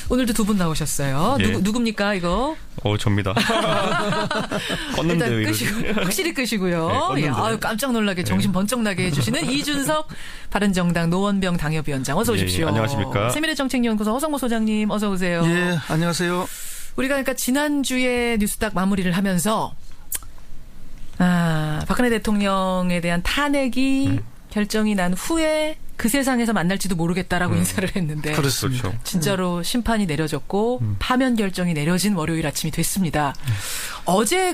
오늘도 두 분 나오셨어요. 예. 누굽니까 이거? 접니다. 껐는데요. 일단 끄시고, 확실히 끄시고요. 네, 예, 아유, 깜짝 놀라게 정신 번쩍 나게 해주시는 이준석 바른정당 노원병 당협위원장 어서 오십시오. 예, 안녕하십니까. 세미래 정책연구소 허성모 소장님 어서 오세요. 예, 안녕하세요. 우리가 그러니까 지난주에 뉴스닥 마무리를 하면서 박근혜 대통령에 대한 탄핵이 결정이 난 후에 그 세상에서 만날지도 모르겠다라고 인사를 했는데 그렇습니다. 진짜로 심판이 내려졌고 파면 결정이 내려진 월요일 아침이 됐습니다. 어제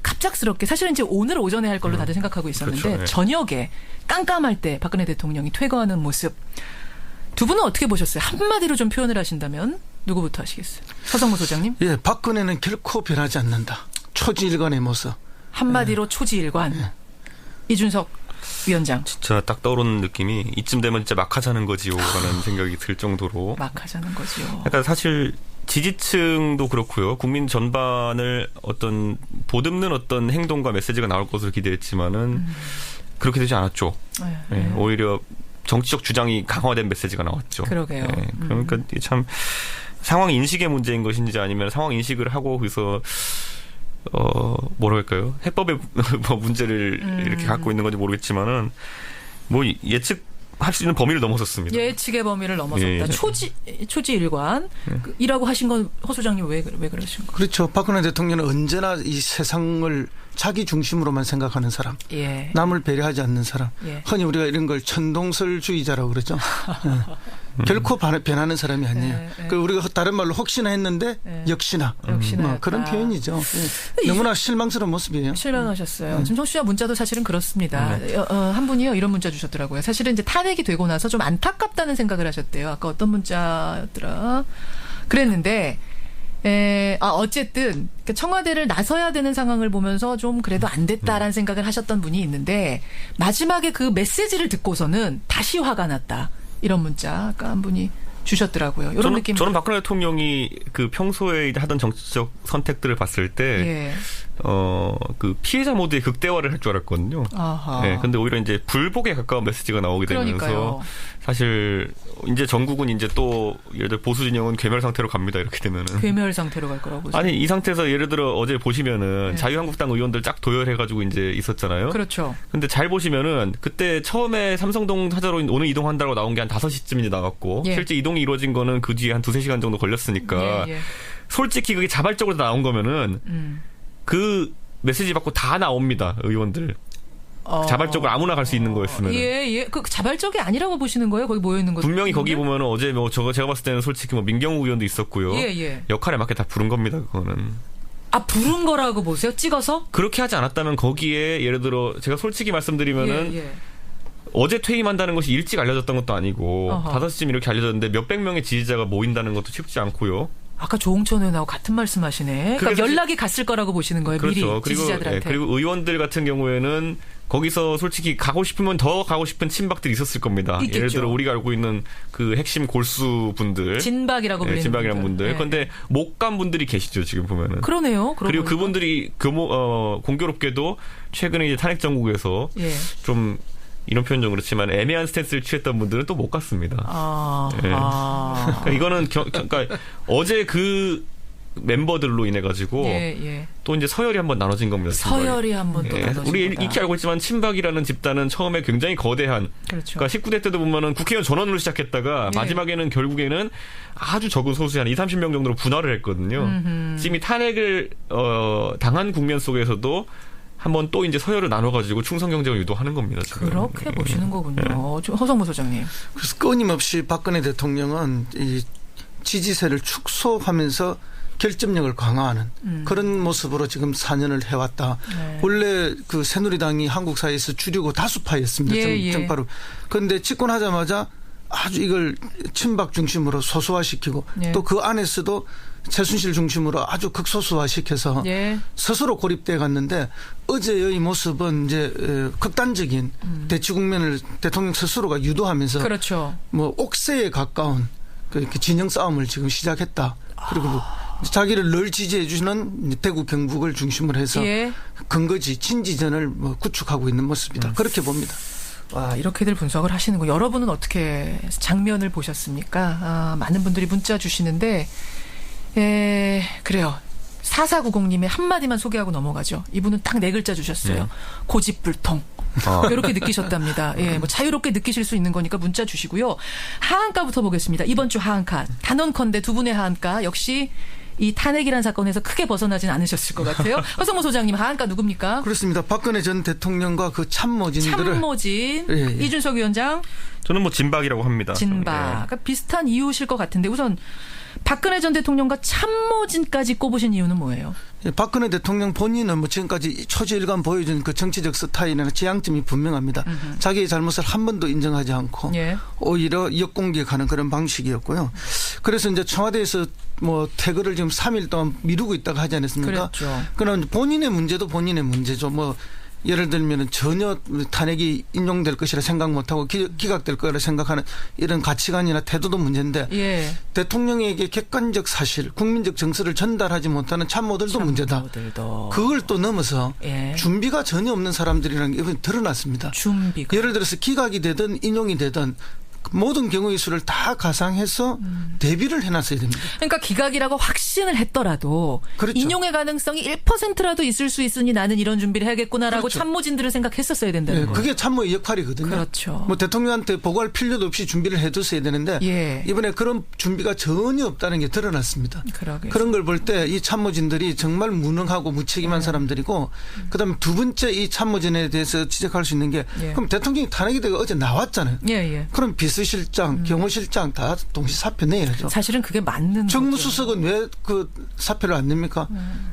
갑작스럽게 사실은 이제 오늘 오전에 할 걸로 다들 생각하고 있었는데 그렇죠. 네. 저녁에 깜깜할 때 박근혜 대통령이 퇴거하는 모습 두 분은 어떻게 보셨어요? 한마디로 좀 표현을 하신다면 누구부터 하시겠어요? 서성모 소장님? 예, 박근혜는 결코 변하지 않는다. 초지일관의 모습. 한마디로 초지일관. 이준석 위원장. 진짜 딱 떠오르는 느낌이 이쯤 되면 진짜 막 하자는 거지요라는 생각이 들 정도로. 막 하자는 거지요. 그러니까 사실 지지층도 그렇고요. 국민 전반을 어떤 보듬는 어떤 행동과 메시지가 나올 것으로 기대했지만은 그렇게 되지 않았죠. 네, 오히려 정치적 주장이 강화된 메시지가 나왔죠. 그러게요. 네, 그러니까 참 상황 인식의 문제인 것인지 아니면 상황 인식을 하고 그래서 뭐랄까요? 해법의 문제를 이렇게 갖고 있는 건지 모르겠지만은 뭐 예측할 수 있는 범위를 넘어섰습니다. 예측의 범위를 넘어섰다. 예. 초지일관 이라고 하신 건 허 소장님 왜 그러신 거예요? 그렇죠. 박근혜 대통령은 언제나 이 세상을 자기 중심으로만 생각하는 사람. 예. 남을 배려하지 않는 사람. 예. 흔히 우리가 이런 걸 천동설주의자라고 그러죠. 예. 결코 변하는 사람이 아니에요. 우리가 다른 말로 혹시나 했는데 역시나. 그런 표현이죠. 예. 너무나 실망스러운 모습이에요. 실망하셨어요. 지금 청취자 문자도 사실은 그렇습니다. 한 분이요 이런 문자 주셨더라고요. 사실은 이제 탄핵이 되고 나서 좀 안타깝다는 생각을 하셨대요. 아까 어떤 문자였더라. 그랬는데 어쨌든 청와대를 나서야 되는 상황을 보면서 좀 그래도 안 됐다라는 생각을 하셨던 분이 있는데 마지막에 그 메시지를 듣고서는 다시 화가 났다. 이런 문자 아까 한 분이 주셨더라고요. 이런 느낌. 저는 박근혜 대통령이 평소에 하던 정치적 선택들을 봤을 때 그 피해자 모드의 극대화를 할 줄 알았거든요. 네, 근데 오히려 이제 불복에 가까운 메시지가 나오게 되면서 그러니까요. 사실 이제 전국은 이제 또 예를 들어 보수 진영은 괴멸 상태로 갑니다. 이렇게 되면은 괴멸 상태로 갈 거라고 보시죠. 아니 이 상태에서 예를 들어 어제 보시면은 자유한국당 의원들 쫙 도열해가지고 이제 있었잖아요. 그렇죠. 근데 잘 보시면은 그때 처음에 삼성동 사저로 오늘 이동한다고 나온 게 한 5시쯤 이제 나왔고 실제 이동이 이루어진 거는 그 뒤에 한 2-3시간 정도 걸렸으니까 솔직히 그게 자발적으로 나온 거면은 그 메시지 받고 다 나옵니다. 의원들. 자발적으로 아무나 갈 수 있는 거였으면. 예. 그 자발적이 아니라고 보시는 거예요? 거기 모여있는 거. 분명히 거기 보면은 어제 제가 봤을 때는 솔직히 민경우 의원도 있었고요. 역할에 맞게 다 부른 겁니다. 그거는. 부른 거라고 보세요? 찍어서? 그렇게 하지 않았다면 거기에 예를 들어 제가 솔직히 말씀드리면은 어제 퇴임한다는 것이 일찍 알려졌던 것도 아니고 5시쯤 이렇게 알려졌는데 몇백 명의 지지자가 모인다는 것도 쉽지 않고요. 아까 조홍천 의원하고 같은 말씀하시네. 그러니까 연락이 갔을 거라고 보시는 거예요. 그렇죠. 미리 지지자들한테. 그리고 의원들 같은 경우에는 거기서 솔직히 가고 싶으면 더 가고 싶은 친박들이 있었을 겁니다. 있겠죠. 예를 들어 우리가 알고 있는 그 핵심 골수 분들. 진박이라고 불리는 진박이라는 분들. 그런데 못 간 분들이 계시죠. 지금 보면은. 그러네요. 그리고 그분들이 공교롭게도 최근에 이제 탄핵 정국에서 좀 이런 표현 좀 그렇지만 애매한 스탠스를 취했던 분들은 또 못 갔습니다. 그러니까 이거는 그러니까 어제 그 멤버들로 인해 가지고 또 이제 서열이 한번 나눠진 겁니다. 서열이 한번 또 나눠진 우리 거다. 익히 알고 있지만 친박이라는 집단은 처음에 굉장히 거대한 그러니까 19대 때도 보면은 국회의원 전원으로 시작했다가 마지막에는 결국에는 아주 적은 소수의 한 20-30명 정도로 분할을 했거든요. 지금 이 탄핵을 당한 국면 속에서도 한번 또 이제 서열을 나눠가지고 충성 경쟁을 유도하는 겁니다. 지금. 그렇게 보시는 거군요. 허성모 소장님. 그래서 끊임없이 박근혜 대통령은 이 지지세를 축소하면서 결집력을 강화하는 그런 모습으로 지금 4년을 해왔다. 원래 그 새누리당이 한국 사회에서 주류고 다수파였습니다. 정파로. 그런데 집권하자마자 아주 이걸 친박 중심으로 소수화시키고 또 그 안에서도 최순실 중심으로 아주 극소수화시켜서 스스로 고립돼 갔는데 어제의 모습은 이제 극단적인 대치 국면을 대통령 스스로가 유도하면서 뭐 옥새에 가까운 그 진영 싸움을 지금 시작했다. 그리고 자기를 늘 지지해 주시는 대구 경북을 중심으로 해서 근거지 친지전을 구축하고 있는 모습이다. 그렇게 봅니다. 와, 이렇게들 분석을 하시는 거. 여러분은 어떻게 장면을 보셨습니까? 많은 분들이 문자 주시는데, 그래요. 4490님의 한마디만 소개하고 넘어가죠. 이분은 딱 4글자 주셨어요. 고집불통. 이렇게 느끼셨답니다. 예, 뭐 자유롭게 느끼실 수 있는 거니까 문자 주시고요. 하한가부터 보겠습니다. 이번 주 하한가. 단언컨대 두 분의 하한가 역시 이 탄핵이라는 사건에서 크게 벗어나진 않으셨을 것 같아요. 허성모 소장님 하한가 누굽니까? 그렇습니다. 박근혜 전 대통령과 그 참모진들을. 참모진. 예, 예. 이준석 위원장. 저는 뭐 진박이라고 합니다. 진박. 예. 그러니까 비슷한 이유실 것 같은데 우선 박근혜 전 대통령과 참모진까지 꼽으신 이유는 뭐예요? 박근혜 대통령 본인은 뭐 지금까지 초지일관 보여준 그 정치적 스타일이나 지향점이 분명합니다. 자기의 잘못을 한 번도 인정하지 않고 오히려 역공격하는 그런 방식이었고요. 그래서 이제 청와대에서 뭐 퇴거를 지금 3일 동안 미루고 있다가 하지 않았습니까? 그렇죠. 그런 본인의 문제도 본인의 문제죠. 뭐 예를 들면 전혀 탄핵이 인용될 것이라 생각 못하고 기각될 거라 생각하는 이런 가치관이나 태도도 문제인데 대통령에게 객관적 사실, 국민적 정서를 전달하지 못하는 참모들도 문제다. 그걸 또 넘어서 준비가 전혀 없는 사람들이라는 게 드러났습니다. 준비가. 예를 들어서 기각이 되든 인용이 되든 모든 경우의 수를 다 가상해서 대비를 해놨어야 됩니다. 그러니까 기각이라고 확신을 했더라도 그렇죠. 인용의 가능성이 1%라도 있을 수 있으니 나는 이런 준비를 해야겠구나라고 그렇죠. 참모진들을 생각했었어야 된다는 거예요. 그게 참모의 역할이거든요. 그렇죠. 뭐 대통령한테 보고할 필요도 없이 준비를 해뒀어야 되는데 이번에 그런 준비가 전혀 없다는 게 드러났습니다. 그런 걸 볼 때 이 참모진들이 정말 무능하고 무책임한 사람들이고 그다음에 두 번째 이 참모진에 대해서 지적할 수 있는 게 그럼 대통령이 탄핵이 되고 어제 나왔잖아요. 그럼 비서실장, 경호실장 다 동시 사표 내야죠. 사실은 그게 맞는 정무수석은 왜 그 사표를 안 냅니까?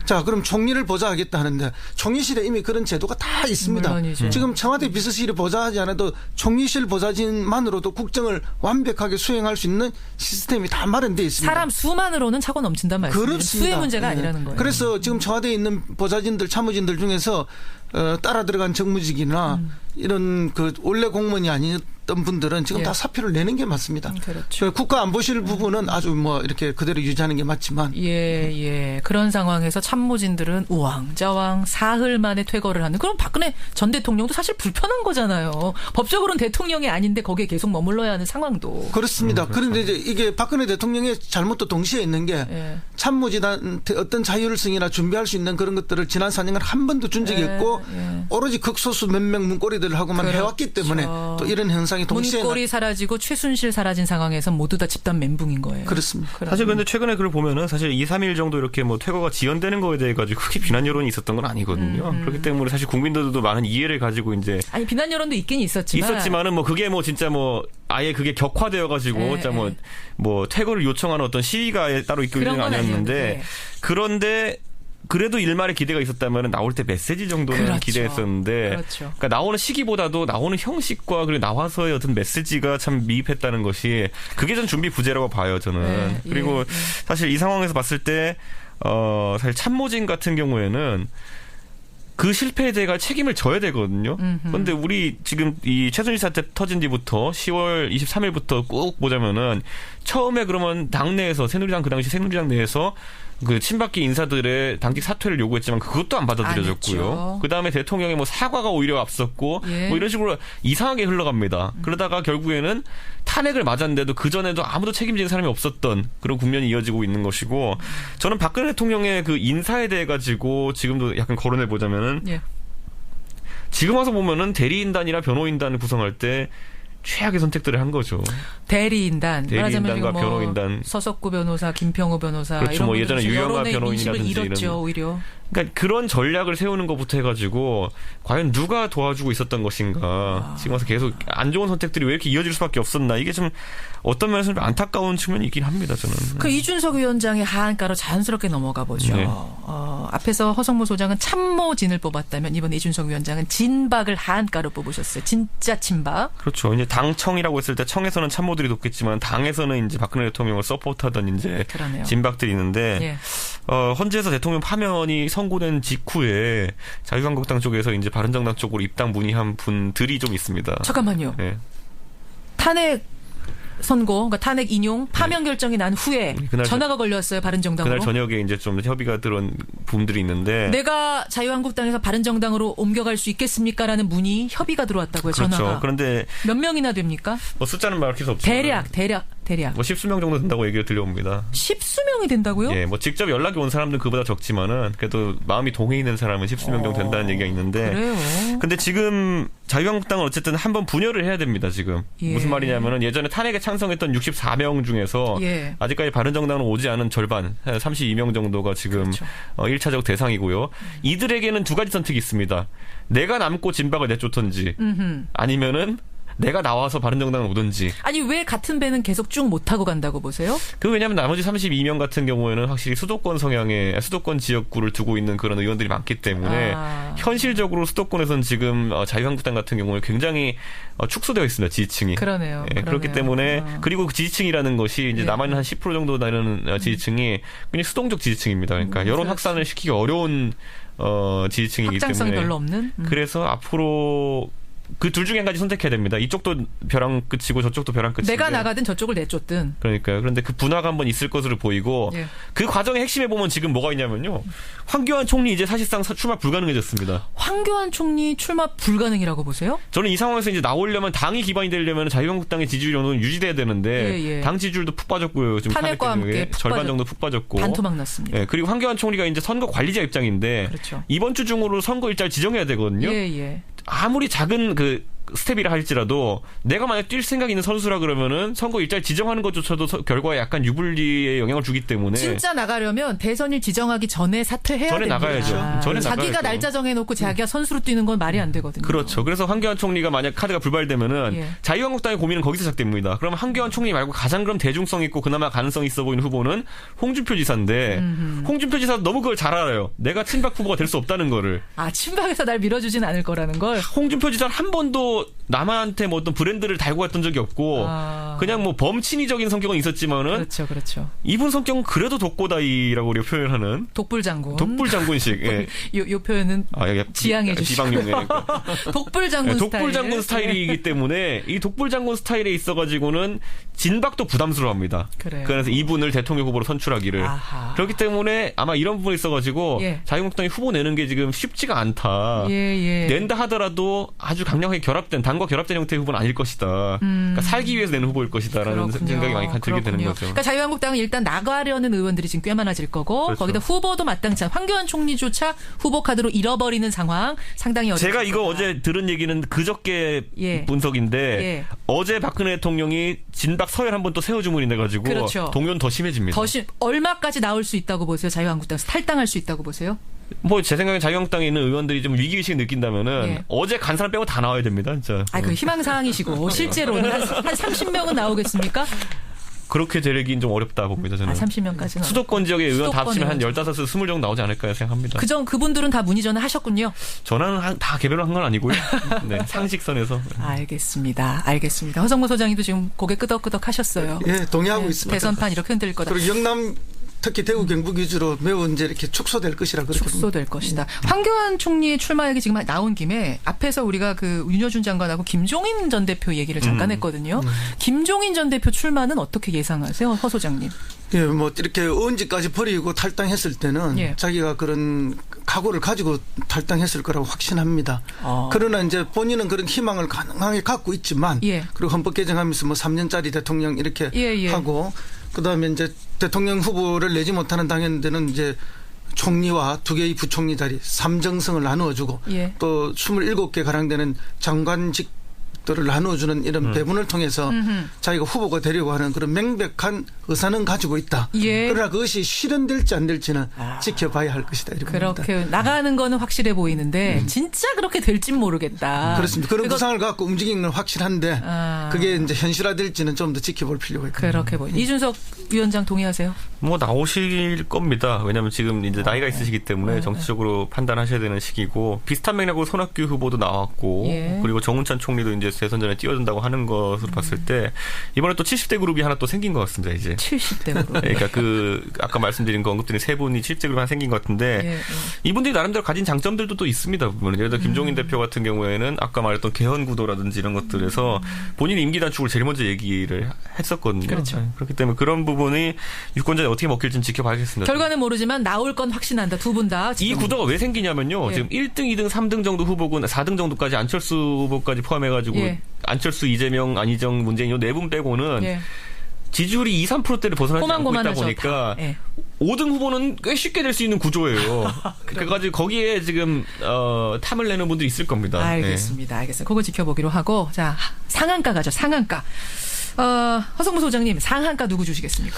자, 그럼 총리를 보좌하겠다 하는데 총리실에 이미 그런 제도가 다 있습니다. 지금 청와대 비서실이 보좌하지 않아도 총리실 보좌진만으로도 국정을 완벽하게 수행할 수 있는 시스템이 다 마련되어 있습니다. 사람 수만으로는 차고 넘친단 말이에요. 그렇습니다. 수의 문제가 아니라는 거예요. 그래서 지금 청와대에 있는 보좌진들, 참모진들 중에서 따라 들어간 정무직이나 이런 그 원래 공무원이 아니었던 분들은 지금 다 사표를 내는 게 맞습니다. 그렇죠. 국가안보실 부분은 아주 뭐 이렇게 그대로 유지하는 게 맞지만. 그런 상황에서 참모진들은 우왕좌왕 사흘 만에 퇴거를 하는. 그럼 박근혜 전 대통령도 사실 불편한 거잖아요. 법적으로는 대통령이 아닌데 거기에 계속 머물러야 하는 상황도. 그렇습니다. 그렇죠. 그런데 이제 이게 박근혜 대통령의 잘못도 동시에 있는 게 참모진한테 어떤 자율성이나 준비할 수 있는 그런 것들을 지난 4년간 한 번도 준 적이 없고 오로지 극소수 몇 명 문고리들을 하고만 그렇죠. 해왔기 때문에 또 이런 현상이 동시에 문고리 사라지고 최순실 사라진 상황에서 모두 다 집단 멘붕인 거예요. 그렇습니다. 사실 근데 최근에 그걸 보면은 사실 2, 3일 정도 이렇게 뭐 퇴거가 지연되는 거에 대해 가지고 크게 비난 여론이 있었던 건 아니거든요. 그렇기 때문에 사실 국민들도 많은 이해를 가지고 이제 비난 여론도 있긴 있었지만은 뭐 그게 뭐 진짜 뭐 아예 그게 격화되어 가지고 진짜 뭐 퇴거를 요청하는 어떤 시위가 따로 있고 이런 건 아니었는데 그런데 그래도 일말의 기대가 있었다면 나올 때 메시지 정도는 기대했었는데 그러니까 나오는 시기보다도 나오는 형식과 그리고 나와서의 어떤 메시지가 참 미흡했다는 것이 그게 전 준비 부재라고 봐요 저는. 그리고 사실 이 상황에서 봤을 때 사실 참모진 같은 경우에는 그 실패에 대해 책임을 져야 되거든요. 그런데 우리 지금 이 최순실 사태 터진 뒤부터 10월 23일부터 꼭 보자면은 처음에 그러면 당내에서 새누리당 그 당시 새누리당 내에서 그 친박계 인사들의 당직 사퇴를 요구했지만 그것도 안 받아들여졌고요. 그 다음에 대통령의 뭐 사과가 오히려 앞섰고 뭐 이런 식으로 이상하게 흘러갑니다. 그러다가 결국에는 탄핵을 맞았는데도 그 전에도 아무도 책임지는 사람이 없었던 그런 국면이 이어지고 있는 것이고 저는 박근혜 대통령의 그 인사에 대해 가지고 지금도 약간 거론해 보자면은 지금 와서 보면은 대리인단이나 변호인단을 구성할 때 최악의 선택들을 한 거죠. 대리인단과 뭐 변호인단. 서석구 변호사, 김평우 변호사. 그렇죠. 이런 뭐 예전에 유영아 변호인이라든지 잃었죠, 오히려. 그러니까 그런 전략을 세우는 것부터 해가지고 과연 누가 도와주고 있었던 것인가. 지금 와서 계속 안 좋은 선택들이 왜 이렇게 이어질 수밖에 없었나. 이게 좀 어떤 면에서 좀 안타까운 측면이 있긴 합니다. 저는. 그 이준석 위원장의 하한가로 자연스럽게 넘어가 보죠. 앞에서 허성모 소장은 참모진을 뽑았다면 이번에 이준석 위원장은 진박을 하한가로 뽑으셨어요. 진짜 진박. 그렇죠. 이제 당청이라고 했을 때 청에서는 참모들이 높겠지만 당에서는 이제 박근혜 대통령을 서포트하던 이제 진박들이 있는데 헌재에서 대통령 파면이 선고된 직후에 자유한국당 쪽에서 이제 바른정당 쪽으로 입당 문의한 분들이 좀 있습니다. 잠깐만요. 탄핵 선고, 그러니까 탄핵 인용 파면 결정이 난 후에 전화가 걸려왔어요. 바른정당으로. 그날 저녁에 이제 좀 협의가 들어온 부분들이 있는데 내가 자유한국당에서 바른정당으로 옮겨갈 수 있겠습니까라는 문의 협의가 들어왔다고요. 그렇죠. 전화가. 그런데 몇 명이나 됩니까? 뭐 숫자는 밝힐 수 없죠. 대략. 뭐 십수명 정도 된다고 얘기가 들려옵니다. 십수명이 된다고요? 예, 뭐 직접 연락이 온 사람들은 그보다 적지만은 그래도 마음이 동해 있는 사람은 십수명 정도 된다는 얘기가 있는데. 그래요. 근데 지금 자유한국당은 어쨌든 한번 분열을 해야 됩니다. 지금 무슨 말이냐면은 예전에 탄핵에 찬성했던 64명 중에서 아직까지 바른정당으로 오지 않은 절반 32명 정도가 지금 그렇죠. 1차적 대상이고요. 이들에게는 두 가지 선택이 있습니다. 내가 남고 진박을 내쫓던지 아니면은 내가 나와서 바른정당을 오든지. 아니 왜 같은 배는 계속 쭉 못 타고 간다고 보세요? 왜냐하면 나머지 32명 같은 경우에는 확실히 수도권 성향의 수도권 지역구를 두고 있는 그런 의원들이 많기 때문에 현실적으로 수도권에서는 지금 자유한국당 같은 경우는 굉장히 축소되어 있습니다. 지지층이. 그러네요. 그렇기 때문에 그리고 그 지지층이라는 것이 이제 남아있는 한 10% 정도 되는 지지층이 굉장히 수동적 지지층입니다. 그러니까 여론 확산을 시키기 어려운 지지층이기 확장성이 때문에 별로 없는. 그래서 앞으로 그 둘 중에 한 가지 선택해야 됩니다. 이쪽도 벼랑 끝이고 저쪽도 벼랑 끝이고. 내가 나가든 저쪽을 내쫓든. 그러니까요. 그런데 그 분화가 한번 있을 것으로 보이고 그 과정의 핵심에 보면 지금 뭐가 있냐면요. 황교안 총리 이제 사실상 출마 불가능해졌습니다. 황교안 총리 출마 불가능이라고 보세요? 저는 이 상황에서 이제 나오려면 당이 기반이 되려면 자유한국당의 지지율 정도는 유지돼야 되는데 당 지지율도 푹 빠졌고요. 지금 탄핵과 함께 절반 정도 푹 빠졌고 반토막 났습니다. 그리고 황교안 총리가 이제 선거 관리자 입장인데 그렇죠. 이번 주 중으로 선거 일자를 지정해야 되거든요. 아무리 작은 그 스텝이라 할지라도 내가 만약 뛸 생각이 있는 선수라 그러면은 선거 일자를 지정하는 것조차도 결과에 약간 유불리에 영향을 주기 때문에 진짜 나가려면 대선일 지정하기 전에 사퇴해야 전에 됩니다. 나가야죠. 전에 자기가 나가야죠. 날짜 정해놓고 자기가 선수로 뛰는 건 말이 안 되거든요. 그렇죠. 그래서 황교안 총리가 만약 카드가 불발되면은 자유한국당의 고민은 거기서 시작됩니다. 그러면 황교안 총리 말고 가장 그럼 대중성 있고 그나마 가능성 있어 보이는 후보는 홍준표 지사인데 홍준표 지사도 너무 그걸 잘 알아요. 내가 친박 후보가 될 수 없다는 거를. 친박에서 날 밀어주진 않을 거라는 걸. 홍준표 지사는 한 번도 남한테 뭐 어떤 브랜드를 달고 갔던 적이 없고 그냥 뭐 범친이적인 성격은 있었지만은 그렇죠. 이분 성격은 그래도 독고다이라고 우리가 표현하는 독불장군식. 요 표현은 지양해 주시고 비방용이니까. 독불장군 스타일이기 때문에 이 독불장군 스타일에 있어가지고는 진박도 부담스러워합니다. 그래서 이분을 대통령 후보로 선출하기를. 그렇기 때문에 아마 이런 부분이 있어가지고 자유한국당이 후보 내는 게 지금 쉽지가 않다. 낸다 하더라도 아주 강력하게 결합된 당과 결합된 형태의 후보는 아닐 것이다. 그러니까 살기 위해서 내는 후보일 것이다라는 생각이 많이 들게 되는 거죠. 그러니까 자유한국당은 일단 나가려는 의원들이 지금 꽤 많아질 거고 거기다 후보도 마땅치 않은 황교안 총리조차 후보 카드로 잃어버리는 상황 상당히 어렵습니다. 제가 이거 어제 들은 얘기는 그저께 분석인데 어제 박근혜 대통령이 진박 서열 한번 또 세워 주문이 내가지고 동요는 더 심해집니다. 얼마까지 나올 수 있다고 보세요? 자유한국당에서 탈당할 수 있다고 보세요? 뭐 제 생각엔 자유한국당에 있는 의원들이 좀 위기의식을 느낀다면은 어제 간 사람 빼고 다 나와야 됩니다. 진짜. 그 희망사항이시고 실제로는 한 30명은 나오겠습니까? 그렇게 되긴 좀 어렵다 봅니다. 저는. 30명까지는. 수도권 지역의 의원 다 합치면 한 15에서 20 정도 나오지 않을까 생각합니다. 그분들은 다 문의 전화 하셨군요. 전화는 다 개별로 한 건 아니고요. 상식선에서. 알겠습니다. 허성무 소장님도 지금 고개 끄덕끄덕 하셨어요. 동의하고 있습니다. 대선판 이렇게 흔들릴 거다. 그리고 영남 특히 대구 경북 위주로 매우 이제 이렇게 축소될 것이라 그렇게 축소될 것이다. 황교안 총리의 출마액이 지금 나온 김에 앞에서 우리가 그 윤여준 장관하고 김종인 전 대표 얘기를 잠깐 했거든요. 김종인 전 대표 출마는 어떻게 예상하세요, 허 소장님? 뭐 이렇게 언제까지 버리고 탈당했을 때는 자기가 그런 각오를 가지고 탈당했을 거라고 확신합니다. 그러나 이제 본인은 그런 희망을 가능하게 갖고 있지만 그리고 헌법 개정하면서 뭐 3년짜리 대통령 이렇게 하고 그다음에 이제 대통령 후보를 내지 못하는 당연들은 이제 총리와 2개의 부총리 자리 3정성을 나누어주고 또 27개 가량되는 장관직들을 나누어주는 이런 배분을 통해서 자기가 후보가 되려고 하는 그런 명백한 의사는 가지고 있다. 그러나 그것이 실현될지 안 될지는 지켜봐야 할 것이다. 그렇게 나가는 거는 확실해 보이는데 진짜 그렇게 될진 모르겠다. 그렇습니다. 그런 구상을 갖고 움직이는 건 확실한데 그게 이제 현실화될지는 좀 더 지켜볼 필요가 있다. 그렇게 보입니다. 이준석 위원장 동의하세요? 뭐 나오실 겁니다. 왜냐하면 지금 이제 나이가 있으시기 때문에 정치적으로 판단하셔야 되는 시기고 비슷한 맥락으로 손학규 후보도 나왔고 그리고 정운찬 총리도 이제 대선 전에 뛰어든다고 하는 것으로 봤을 때 이번에 또 70대 그룹이 하나 또 생긴 것 같습니다. 이제 70대 그룹. 그러니까 그 아까 말씀드린 거 언급드린 세 분이 70대 그룹이 하나 생긴 것 같은데 이분들이 나름대로 가진 장점들도 또 있습니다. 예를 들어 김종인 대표 같은 경우에는 아까 말했던 개헌 구도라든지 이런 것들에서 본인 임기 단축을 제일 먼저 얘기를 했었거든요. 그렇죠. 그렇기 때문에 그런 부분이 유권자에 어떻게 먹힐지는 지켜봐야겠습니다. 결과는 모르지만 나올 건 확신한다. 두 분 다. 이 구도가 왜 생기냐면요. 지금 1등, 2등, 3등 정도 후보군 4등 정도까지 안철수 후보까지 포함해가지고 안철수, 이재명, 안희정, 문재인 이 네 분 빼고는 지지율이 2, 3%대를 벗어나지 않고 있다 보니까 5등 후보는 꽤 쉽게 될 수 있는 구조예요. 그래가지고 거기에 지금 탐을 내는 분들이 있을 겁니다. 알겠습니다. 알겠습니다. 그거 지켜보기로 하고 자 상한가 가죠. 상한가. 허성무 소장님 상한가 누구 주시겠습니까?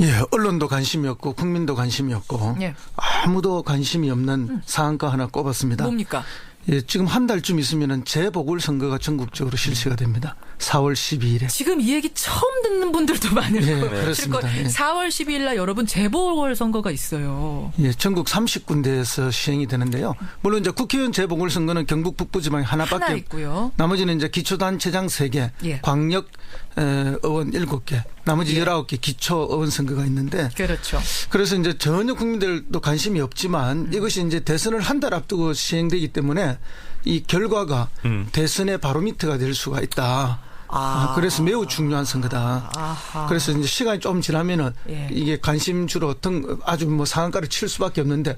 예, 언론도 관심이 없고 국민도 관심이 없고 아무도 관심이 없는 상한가 하나 꼽았습니다. 뭡니까? 예, 지금 한 달쯤 있으면은 재보궐선거가 전국적으로 실시가 됩니다. 4월 12일에. 지금 이 얘기 처음 듣는 분들도 많을 거예요. 그렇습니다. 예. 4월 12일 날 여러분 재보궐선거가 있어요. 예, 전국 30군데에서 시행이 되는데요. 물론 이제 국회의원 재보궐선거는 경북 북부지방에 하나밖에 있고요. 나머지는 이제 기초단체장 3개, 광역 의원 7개, 나머지 19개 기초의원 선거가 있는데. 그렇죠. 그래서 이제 전혀 국민들도 관심이 없지만 이것이 이제 대선을 한 달 앞두고 시행되기 때문에 이 결과가 대선의 바로미터가 될 수가 있다. 그래서 매우 중요한 선거다. 그래서 이제 시간이 좀 지나면은 이게 관심주로 아주 뭐 상한가를 칠 수밖에 없는데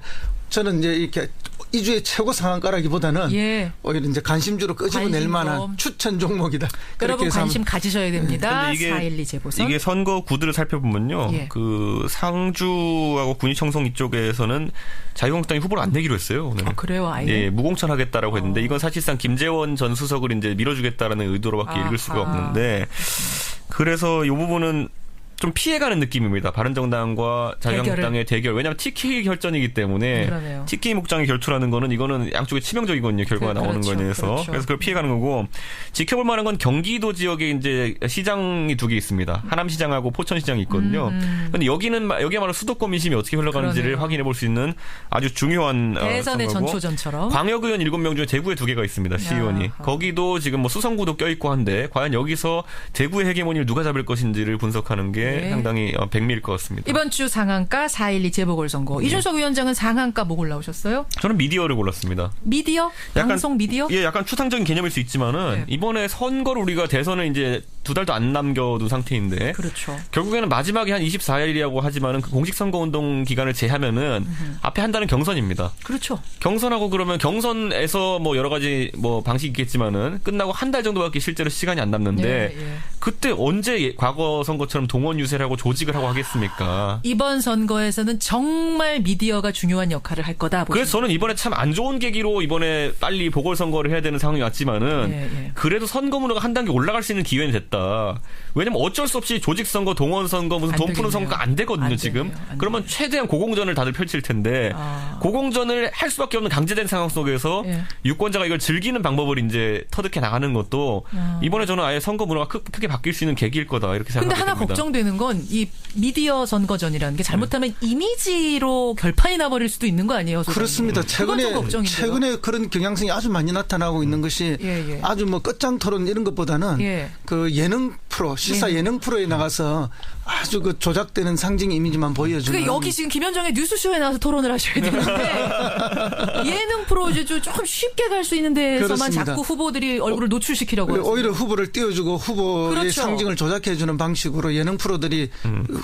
저는 이제 이렇게 이 주의 최고 상한가라기보다는 오히려 이제 관심주로 끄집어낼 만한 추천 종목이다. 여러분 관심 가지셔야 됩니다. 4.12 재보선. 이게 선거 구도를 살펴보면요. 그 상주하고 군위청송 이쪽에서는 자유한국당이 후보를 안 내기로 했어요. 오늘. 그래요? 아예? 예, 무공천하겠다라고 했는데 이건 사실상 김재원 전 수석을 이제 밀어주겠다라는 의도로밖에 읽을 수가 없는데 그래서 이 부분은 좀 피해가는 느낌입니다. 바른정당과 자유한국당의 대결. 왜냐하면 TK 결전이기 때문에 TK 목장의 결투라는 거는 이거는 양쪽에 치명적이거든요. 결과가 나오는 거에 대해서. 그래서 그걸 피해가는 거고 지켜볼 만한 건 경기도 지역에 이제 시장이 2개 있습니다. 하남시장하고 포천시장이 있거든요. 그런데 여기야말로 수도권 민심이 어떻게 흘러가는지를 확인해 볼 수 있는 아주 중요한 대선의 전초전처럼. 광역의원 7명 중에 대구에 2개가 있습니다. 시의원이. 거기도 지금 뭐 수성구도 껴있고 한데 과연 여기서 대구의 헤게모니를 누가 잡을 것인지를 분석하는 게 상당히 백미일 것 같습니다. 이번 주 상한가 4.12 재보궐선거. 이준석 위원장은 상한가 뭐 골라오셨어요? 저는 미디어를 골랐습니다. 미디어? 방송 미디어? 예, 약간 추상적인 개념일 수 있지만은 이번에 선거를 우리가 대선을 이제 2달도 안 남겨둔 상태인데 그렇죠. 결국에는 마지막에 한 24일이라고 하지만은 그 공식 선거 운동 기간을 제하면은 앞에 한 달은 경선입니다. 그렇죠. 경선하고 그러면 경선에서 뭐 여러 가지 뭐 방식이 있겠지만은 끝나고 한 달 정도밖에 실제로 시간이 안 남는데 그때 언제 과거 선거처럼 동원 유세를 하고 조직을 하고 하겠습니까? 이번 선거에서는 정말 미디어가 중요한 역할을 할 거다. 그래서 저는 이번에 참 안 좋은 계기로 이번에 빨리 보궐선거를 해야 되는 상황이 왔지만은 그래도 선거 문화가 한 단계 올라갈 수 있는 기회는 됐다. 왜냐면 어쩔 수 없이 조직선거, 동원선거, 무슨 돈 푸는 선거가 안 되거든요, 지금. 그러면 최대한 고공전을 다들 펼칠 텐데 고공전을 할 수밖에 없는 강제된 상황 속에서 유권자가 이걸 즐기는 방법을 이제 터득해 나가는 것도 이번에 저는 아예 선거 문화가 크게 바뀔 수 있는 계기일 거다 이렇게 생각합니다. 근데 하나 걱정되는 건 이 미디어 선거전이라는 게 잘못하면 이미지로 결판이 나버릴 수도 있는 거 아니에요? 그렇습니다. 최근에 그런 경향성이 아주 많이 나타나고 있는 것이 아주 뭐 끝장 토론 이런 것보다는 그 예능 프로, 시사 예능 프로에 나가서 아주 그 조작되는 상징 이미지만 보여주는. 그러니까 여기 지금 김현정의 뉴스쇼에 나와서 토론을 하셔야 되는데 예능 프로 이제 좀 쉽게 갈 수 있는 데서만 그렇습니다. 자꾸 후보들이 얼굴을 노출시키려고 하죠. 오히려 후보를 띄워주고 후보의 상징을 조작해주는 방식으로 예능 프로들이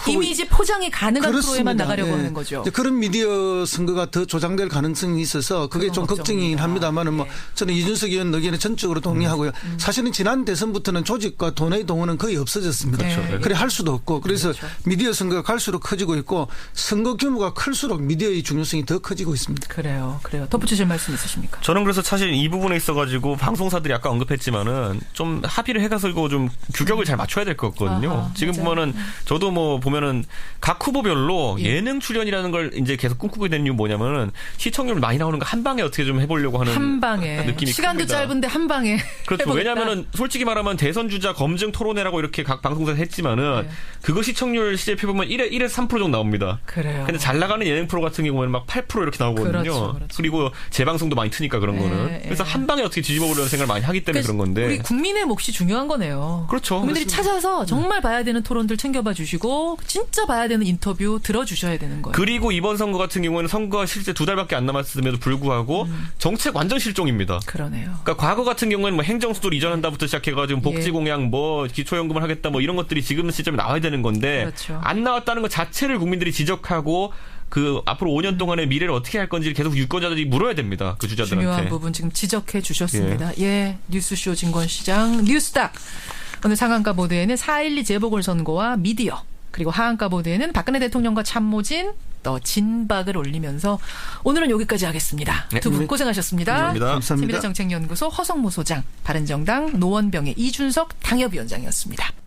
이미지 포장이 가능한 프로에만 나가려고 하는 거죠. 그런 미디어 선거가 더 조장될 가능성이 있어서 그게 좀 걱정이긴 합니다만은 뭐 저는 이준석 의원 의견에 전적으로 동의하고요. 사실은 지난 대선부터는 조직과 돈의 동원은 거의 없어졌습니다. 그래 할 수도 없고 그래서 미디어 선거가 갈수록 커지고 있고 선거 규모가 클수록 미디어의 중요성이 더 커지고 있습니다. 그래요. 덧붙이실 말씀 있으십니까? 저는 그래서 사실 이 부분에 있어가지고 방송사들이 아까 언급했지만은 좀 합의를 해가지고 좀 규격을 잘 맞춰야 될 것 같거든요. 지금 보면은 저도 뭐 보면은 각 후보별로 예능 출연이라는 걸 이제 계속 꿈꾸게 된 이유 뭐냐면은 시청률 많이 나오는 거 한 방에 어떻게 좀 해보려고 하는 한 방에 느낌이 시간도 큽니다. 짧은데 한 방에 그렇죠. 해보겠다. 왜냐하면은 솔직히 말하면 대선 주자, 검증 토론회라고 이렇게 각 방송사에서 했지만은 그거 시청률 CJP 보면 1에서 3% 정도 나옵니다. 그래요. 근데 잘 나가는 예능 프로 같은 경우에는 막 8% 이렇게 나오거든요. 그렇죠. 그리고 재방송도 많이 트니까 그런 거는. 그래서 한 방에 어떻게 뒤집어 보려는 생각을 많이 하기 때문에 그런 건데. 우리 국민의 몫이 중요한 거네요. 그렇죠. 국민들이 찾아서 정말 봐야 되는 토론들 챙겨봐 주시고 진짜 봐야 되는 인터뷰 들어주셔야 되는 거예요. 그리고 이번 선거 같은 경우에는 선거가 실제 2달밖에 안 남았음에도 불구하고 정책 완전 실종입니다. 그러네요. 그러니까 과거 같은 경우에는 뭐 행정수도를 이전한다부터 시작해가지고 복지 공약 뭐 기초연금을 하겠다 뭐 이런 것들이 지금 시점에 나와야 되는 건데 그렇죠. 안 나왔다는 것 자체를 국민들이 지적하고 그 앞으로 5년 동안의 미래를 어떻게 할 건지 계속 유권자들이 물어야 됩니다. 그 주자들한테. 중요한 부분 지금 지적해 주셨습니다. 예, 뉴스쇼 진권시장 뉴스닥. 오늘 상한가 보도에는 4.12 재보궐선거와 미디어 그리고 하한가 보도에는 박근혜 대통령과 참모진 또 진박을 올리면서 오늘은 여기까지 하겠습니다. 네. 두 분 고생하셨습니다. 감사합니다. 미래정책연구소 허성모 소장, 바른정당 노원병의 이준석 당협위원장이었습니다.